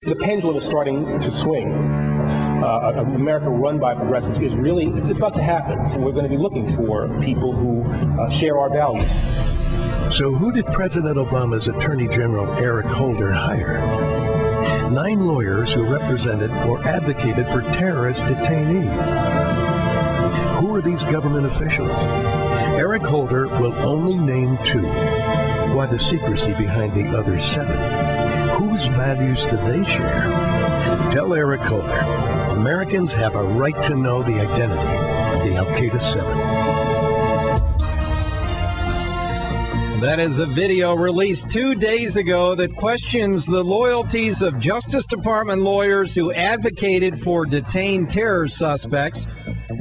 The pendulum is starting to swing. America run by progressives is really, it's about to happen. We're going to be looking for people who share our values. So who did President Obama's Attorney General Eric Holder hire? 9 lawyers who represented or advocated for terrorist detainees. Who are these government officials? Eric Holder will only name 2. Why the secrecy behind the other 7? Whose values do they share? Tell Eric Holder, Americans have a right to know the identity of the Al-Qaeda 7. That is a video released 2 days ago that questions the loyalties of Justice Department lawyers who advocated for detained terror suspects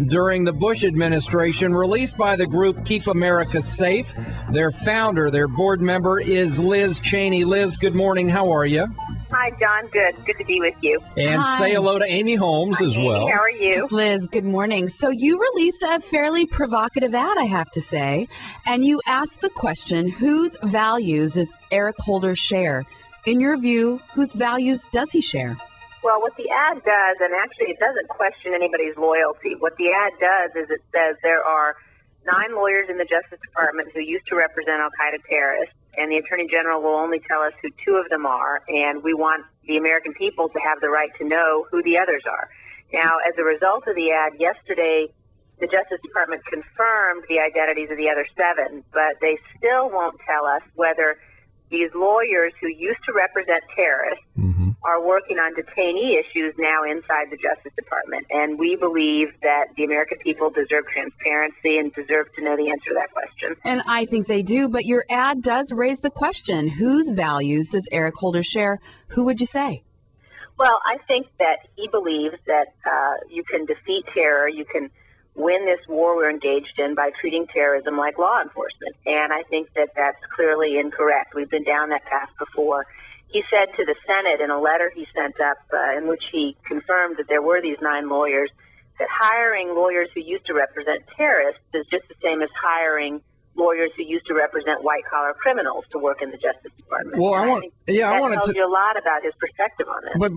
during the Bush administration, released by the group Keep America Safe. Their founder, their board member, is Liz Cheney. Liz, good morning. How are you? Hi, John. Good. Good to be with you. And Hi. Say hello to Amy Holmes as Amy, well. how are you? Liz, good morning. So you released a fairly provocative ad, I have to say, and you asked the question, whose values does Eric Holder share? In your view, whose values does he share? Well, what the ad does, and actually it doesn't question anybody's loyalty, what the ad does is it says there are 9 lawyers in the Justice Department who used to represent Al-Qaeda terrorists, and the Attorney General will only tell us who 2 of them are, and we want the American people to have the right to know who the others are. Now, as a result of the ad, yesterday the Justice Department confirmed the identities of the other 7, but they still won't tell us whether these lawyers who used to represent terrorists are working on detainee issues now inside the Justice Department. And we believe that the American people deserve transparency and deserve to know the answer to that question. And I think they do, but your ad does raise the question, whose values does Eric Holder share? Who would you say? Well, I think that he believes that you can defeat terror, you can win this war we're engaged in by treating terrorism like law enforcement. And I think that that's clearly incorrect. We've been down that path before. He said to the Senate in a letter he sent up in which he confirmed that there were these 9 lawyers, that hiring lawyers who used to represent terrorists is just the same as hiring lawyers who used to represent white-collar criminals to work in the Justice Department. Well, I want to tells you a lot about his perspective on this. But